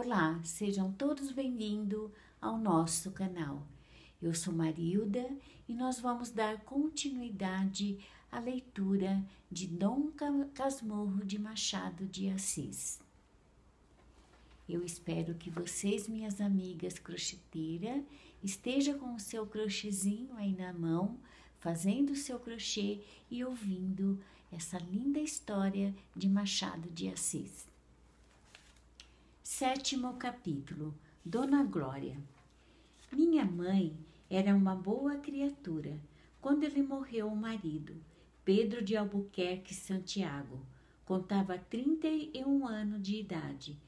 Olá, sejam todos bem-vindos ao nosso canal. Eu sou Marilda e nós vamos dar continuidade à leitura de Dom Casmurro de Machado de Assis. Eu espero que vocês, minhas amigas crocheteiras, estejam com o seu crochêzinho aí na mão, fazendo o seu crochê e ouvindo essa linda história de Machado de Assis. 7º capítulo, Dona Glória. Minha mãe era uma boa criatura quando lhe morreu o marido, Pedro de Albuquerque Santiago. Contava 31 anos de idade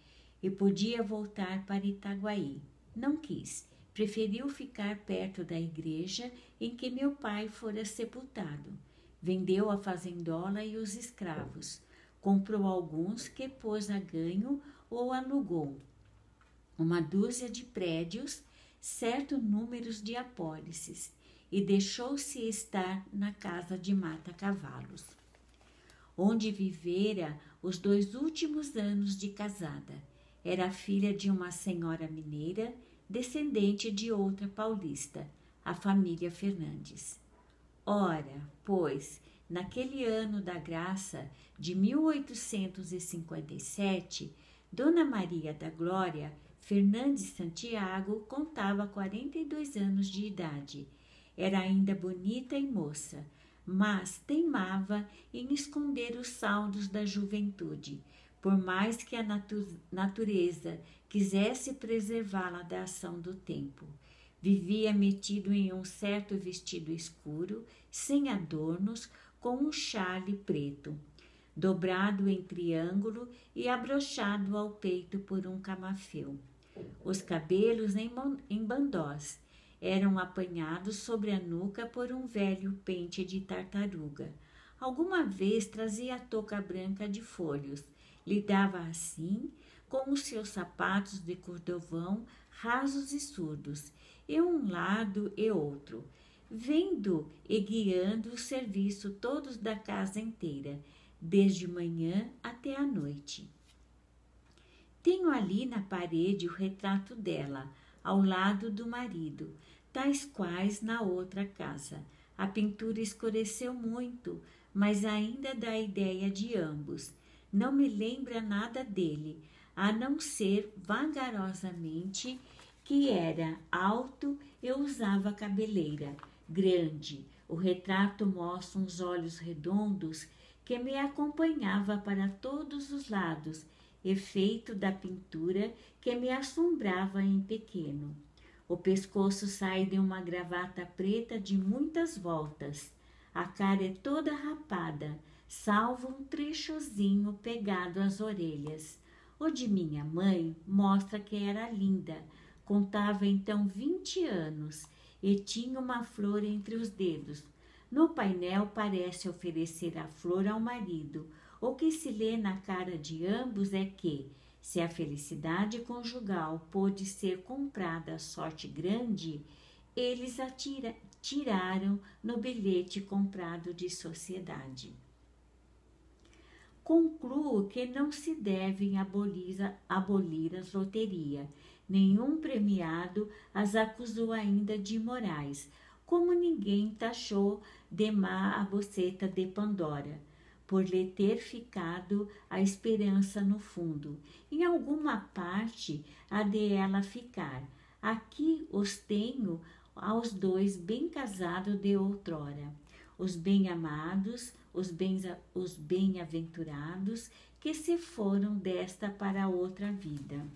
e podia voltar para Itaguaí. Não quis, preferiu ficar perto da igreja em que meu pai fora sepultado. Vendeu a fazendola e os escravos. Comprou alguns que pôs a ganho ou alugou uma dúzia de prédios, certo número de apólices, e deixou-se estar na casa de Mata-Cavalos, onde vivera os 2 últimos anos de casada. Era filha de uma senhora mineira, descendente de outra paulista, a família Fernandes. Ora, pois, naquele ano da graça de 1857, Dona Maria da Glória Fernandes Santiago contava 42 anos de idade. Era ainda bonita e moça, mas teimava em esconder os saldos da juventude, por mais que a natureza quisesse preservá-la da ação do tempo. Vivia metido em um certo vestido escuro, sem adornos, com um chale preto, dobrado em triângulo e abrochado ao peito por um camafeu. Os cabelos em bandós eram apanhados sobre a nuca por um velho pente de tartaruga. Alguma vez trazia a touca branca de folhos. Lidava assim com os seus sapatos de cordovão rasos e surdos, e um lado e outro, vendo e guiando o serviço todos da casa inteira, desde manhã até a noite. Tenho ali na parede o retrato dela, ao lado do marido, tais quais na outra casa. A pintura escureceu muito, mas ainda dá ideia de ambos. Não me lembra nada dele, a não ser vagarosamente que era alto e usava cabeleira grande. O retrato mostra uns olhos redondos que me acompanhava para todos os lados, efeito da pintura que me assombrava em pequeno. O pescoço sai de uma gravata preta de muitas voltas. A cara é toda rapada, salvo um trechozinho pegado às orelhas. O de minha mãe mostra que era linda. Contava então 20 anos e tinha uma flor entre os dedos. No painel parece oferecer a flor ao marido. O que se lê na cara de ambos é que, se a felicidade conjugal pôde ser comprada a sorte grande, eles a tiraram no bilhete comprado de sociedade. Concluo que não se devem abolir as loterias. Nenhum premiado as acusou ainda de imorais, como ninguém taxou de má a boceta de Pandora, por lhe ter ficado a esperança no fundo. Em alguma parte há de ela ficar. Aqui os tenho aos 2 bem casados de outrora, os bem-amados, os bem-aventurados, que se foram desta para outra vida.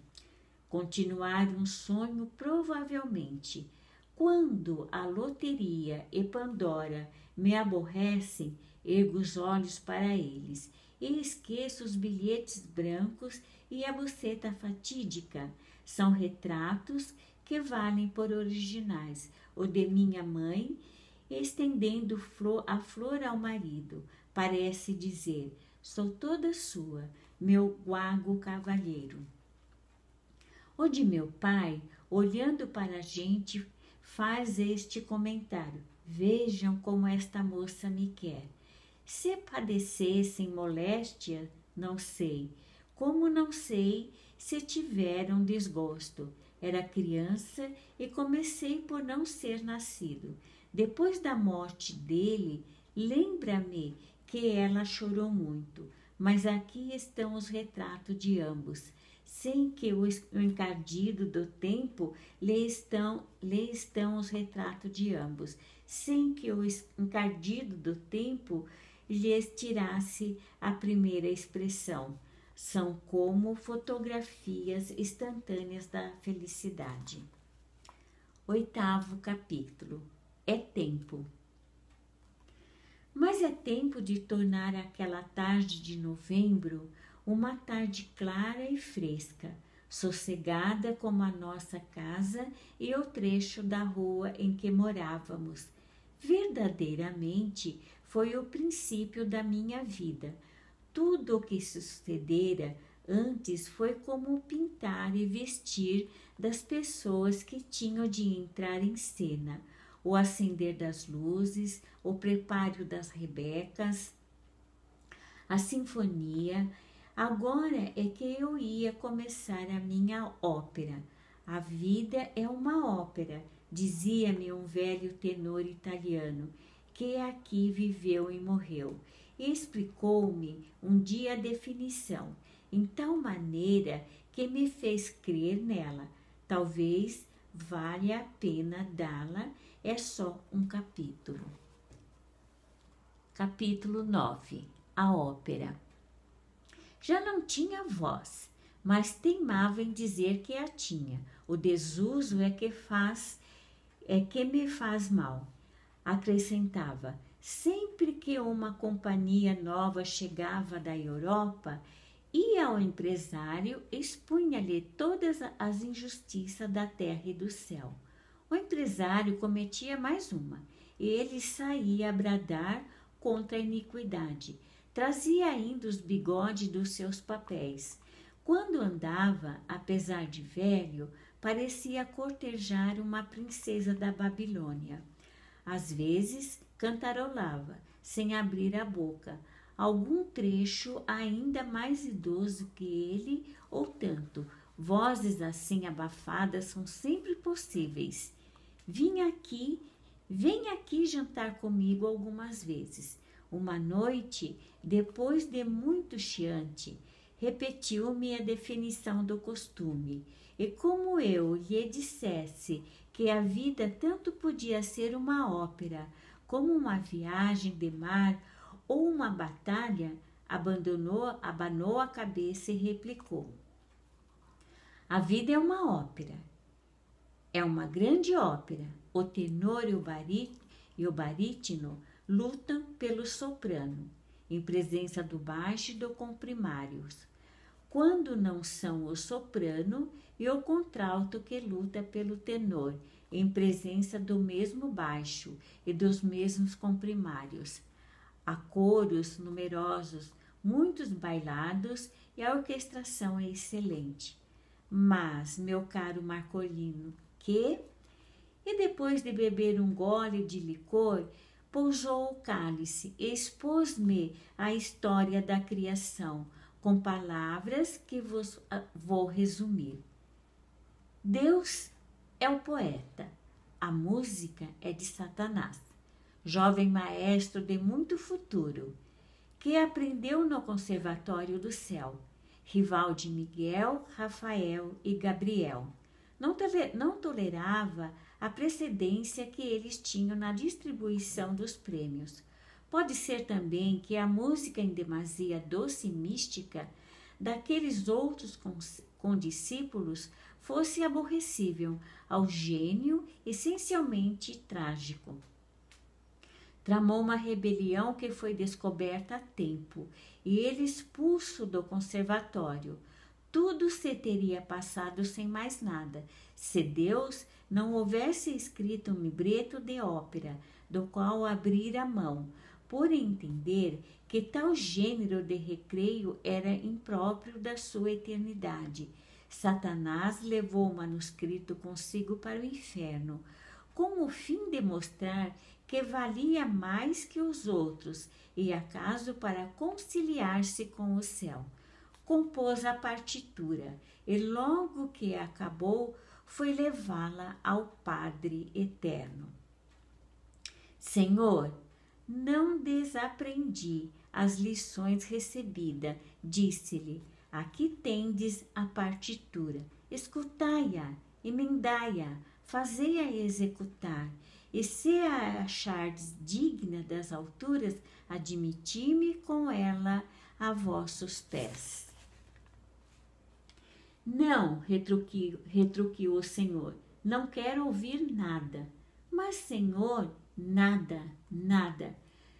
Continuar um sonho provavelmente. Quando a loteria e Pandora me aborrecem, ergo os olhos para eles e esqueço os bilhetes brancos e a boceta fatídica. São retratos que valem por originais. O de minha mãe, estendendo a flor ao marido, parece dizer: sou toda sua, meu guago cavalheiro. O de meu pai, olhando para a gente, faz este comentário: vejam como esta moça me quer. Se padecessem moléstia, não sei. Como não sei se tiveram desgosto. Era criança e comecei por não ser nascido. Depois da morte dele, lembra-me que ela chorou muito, mas aqui estão os retratos de ambos, sem que o encardido do tempo lhe estão os retratos de ambos, sem que o encardido do tempo lhes tirasse a primeira expressão. São como fotografias instantâneas da felicidade. 8º capítulo. É tempo. Mas é tempo de tornar aquela tarde de novembro uma tarde clara e fresca, sossegada como a nossa casa e o trecho da rua em que morávamos. Verdadeiramente foi o princípio da minha vida. Tudo o que sucedera antes foi como pintar e vestir das pessoas que tinham de entrar em cena, o acender das luzes, o preparo das rebecas, a sinfonia. Agora é que eu ia começar a minha ópera. A vida é uma ópera, dizia-me um velho tenor italiano, que aqui viveu e morreu, e explicou-me um dia a definição, em tal maneira que me fez crer nela. Talvez valha a pena dá-la, é só um capítulo. Capítulo 9. A ópera. Já não tinha voz, mas teimava em dizer que a tinha. O desuso é que me faz mal. Acrescentava: sempre que uma companhia nova chegava da Europa, ia ao empresário, expunha-lhe todas as injustiças da terra e do céu. O empresário cometia mais uma, e ele saía a bradar contra a iniquidade. Trazia ainda os bigodes dos seus papéis. Quando andava, apesar de velho, parecia cortejar uma princesa da Babilônia. Às vezes, cantarolava, sem abrir a boca, algum trecho ainda mais idoso que ele, ou tanto. Vozes assim abafadas são sempre possíveis. Vem aqui jantar comigo algumas vezes. Uma noite, depois de muito chiante, repetiu-me a definição do costume, e como eu lhe dissesse que a vida tanto podia ser uma ópera, como uma viagem de mar ou uma batalha, abanou a cabeça e replicou: a vida é uma ópera. É uma grande ópera. O tenor e o barítono lutam pelo soprano, em presença do baixo e do comprimários. Quando não são o soprano e o contralto que luta pelo tenor, em presença do mesmo baixo e dos mesmos comprimários. Há coros numerosos, muitos bailados e a orquestração é excelente. Mas, meu caro Marcolino, E depois de beber um gole de licor, pousou o cálice e expôs-me a história da criação, com palavras que vos vou resumir. Deus é o poeta, a música é de Satanás, jovem maestro de muito futuro, que aprendeu no Conservatório do Céu, rival de Miguel, Rafael e Gabriel. Não tolerava a precedência que eles tinham na distribuição dos prêmios. Pode ser também que a música em demasia doce e mística daqueles outros condiscípulos fosse aborrecível ao gênio essencialmente trágico. Tramou uma rebelião que foi descoberta a tempo e ele expulso do conservatório. Tudo se teria passado sem mais nada, se Deus não houvesse escrito um libreto de ópera, do qual abrira mão, por entender que tal gênero de recreio era impróprio da sua eternidade. Satanás levou o manuscrito consigo para o inferno, com o fim de mostrar que valia mais que os outros e acaso para conciliar-se com o céu. Compôs a partitura e logo que acabou, foi levá-la ao Padre Eterno. Senhor, não desaprendi as lições recebidas, disse-lhe, aqui tendes a partitura, escutai-a, emendai-a, fazei-a executar, e se a achardes digna das alturas, admiti-me com ela a vossos pés. Não, retruquiu o Senhor, não quero ouvir nada. Mas, Senhor, nada.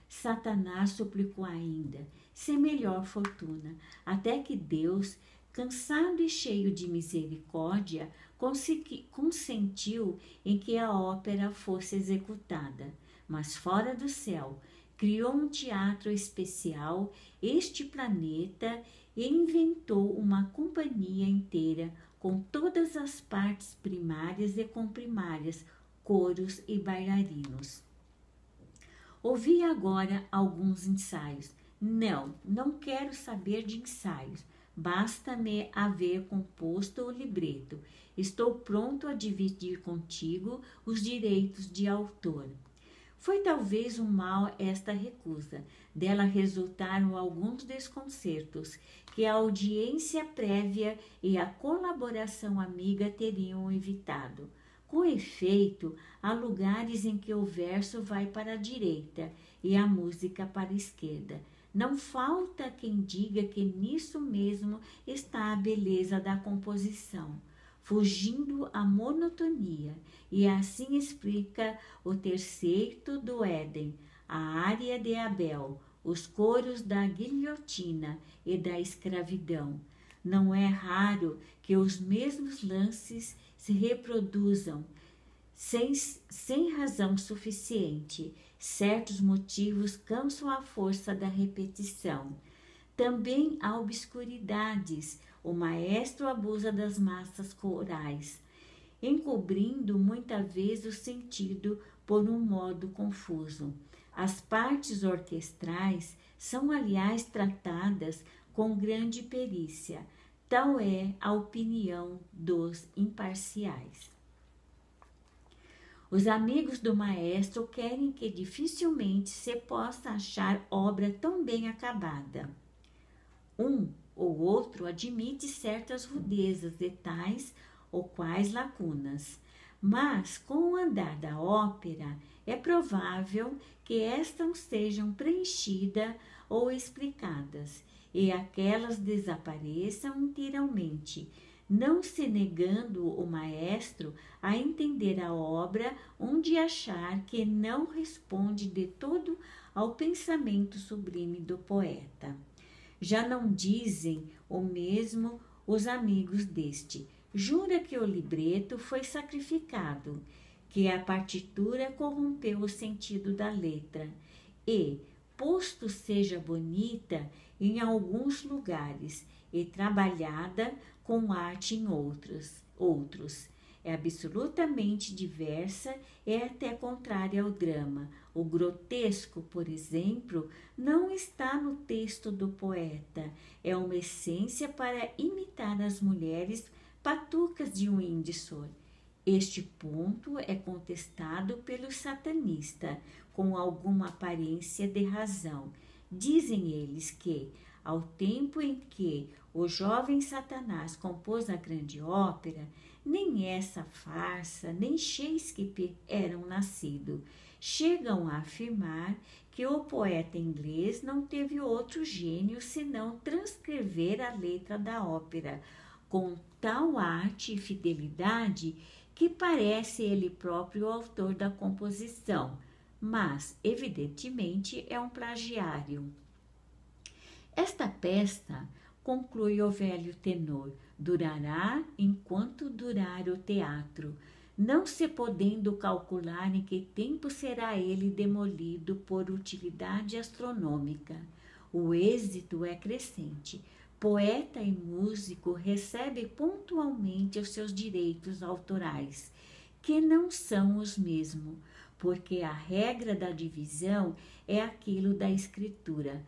Satanás suplicou ainda, sem melhor fortuna, até que Deus, cansado e cheio de misericórdia, consentiu em que a ópera fosse executada. Mas fora do céu, criou um teatro especial, este planeta, e inventou uma companhia inteira com todas as partes primárias e comprimárias, coros e bailarinos. Ouvi agora alguns ensaios. Não quero saber de ensaios. Basta-me haver composto o libreto. Estou pronto a dividir contigo os direitos de autor. Foi talvez um mal esta recusa. Dela resultaram alguns desconcertos que a audiência prévia e a colaboração amiga teriam evitado. Com efeito, há lugares em que o verso vai para a direita e a música para a esquerda. Não falta quem diga que nisso mesmo está a beleza da composição, fugindo à monotonia, e assim explica o terceiro do Éden, a área de Abel, os coros da guilhotina e da escravidão. Não é raro que os mesmos lances se reproduzam sem razão suficiente. Certos motivos cansam a força da repetição. Também há obscuridades. O maestro abusa das massas corais, encobrindo muita vez o sentido por um modo confuso. As partes orquestrais são, aliás, tratadas com grande perícia. Tal é a opinião dos imparciais. Os amigos do maestro querem que dificilmente se possa achar obra tão bem acabada. Um ou outro admite certas rudezas de tais ou quais lacunas, mas com o andar da ópera é provável que estas sejam preenchidas ou explicadas, e aquelas desapareçam inteiramente, não se negando o maestro a entender a obra onde achar que não responde de todo ao pensamento sublime do poeta. Já não dizem o mesmo os amigos deste. Jura que o libreto foi sacrificado, que a partitura corrompeu o sentido da letra e, posto seja bonita em alguns lugares e trabalhada com arte em outros, é absolutamente diversa e até contrária ao drama. O grotesco, por exemplo, não está no texto do poeta, é uma essência para imitar as mulheres patucas de Windsor. Este ponto é contestado pelos satanistas, com alguma aparência de razão. Dizem eles que, ao tempo em que o jovem Satanás compôs a grande ópera, nem essa farsa, nem Shakespeare eram nascidos. Chegam a afirmar que o poeta inglês não teve outro gênio senão transcrever a letra da ópera, com tal arte e fidelidade que parece ele próprio o autor da composição, mas, evidentemente, é um plagiário. Esta peça, conclui o velho tenor, durará enquanto durar o teatro, não se podendo calcular em que tempo será ele demolido por utilidade astronômica. O êxito é crescente. Poeta e músico recebem pontualmente os seus direitos autorais, que não são os mesmos, porque a regra da divisão é aquilo da escritura.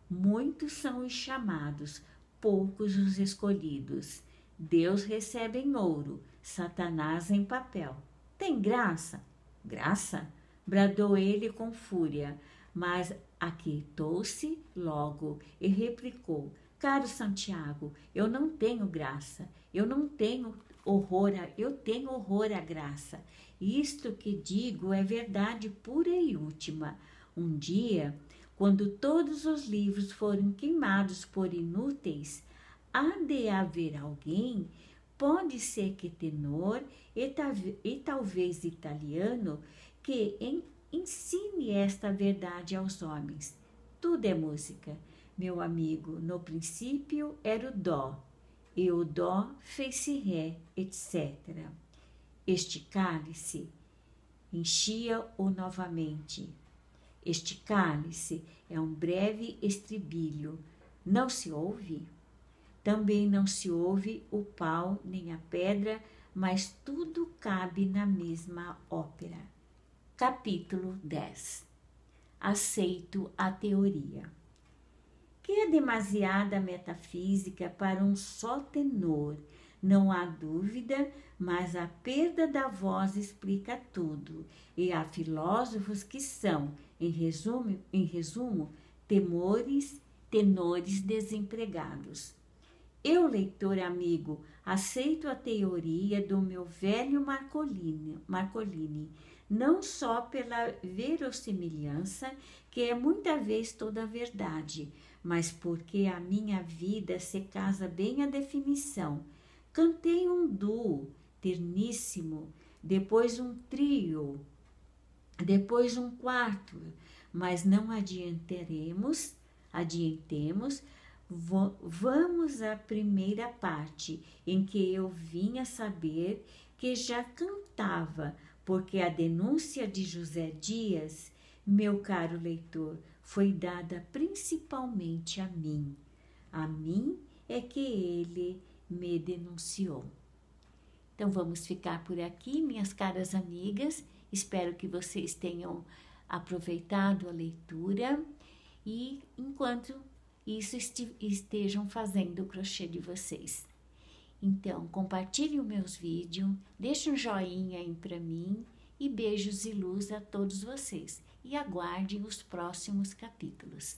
Muitos são os chamados, poucos os escolhidos. Deus recebe em ouro, Satanás em papel. Tem graça? Graça? Bradou ele com fúria, mas aquietou-se logo e replicou: Caro Santiago, eu não tenho graça, eu tenho horror à graça. Isto que digo é verdade pura e última. Um dia, quando todos os livros forem queimados por inúteis, há de haver alguém, pode ser que tenor e talvez italiano, que ensine esta verdade aos homens. Tudo é música, meu amigo. No princípio era o dó, e o dó fez-se ré, etc. Este cálice enchia-o novamente. Este cálice é um breve estribilho. Não se ouve? Também não se ouve o pau nem a pedra, mas tudo cabe na mesma ópera. Capítulo 10. Aceito a teoria. Que é demasiada metafísica para um só tenor, não há dúvida, mas a perda da voz explica tudo, e há filósofos que são, em resumo, tenores desempregados. Eu, leitor amigo, aceito a teoria do meu velho Marcolini, não só pela verossimilhança, que é muita vez toda a verdade, mas porque a minha vida se casa bem à definição. Cantei um duo terníssimo, depois um trio, depois um quarto, mas não adiantemos, vamos à primeira parte, em que eu vim a saber que já cantava, porque a denúncia de José Dias, meu caro leitor, foi dada principalmente a mim. A mim é que ele me denunciou. Então vamos ficar por aqui, minhas caras amigas. Espero que vocês tenham aproveitado a leitura e, enquanto isso, estejam fazendo o crochê de vocês. Então, compartilhem os meus vídeos, deixem um joinha aí para mim e beijos e luz a todos vocês. E aguardem os próximos capítulos.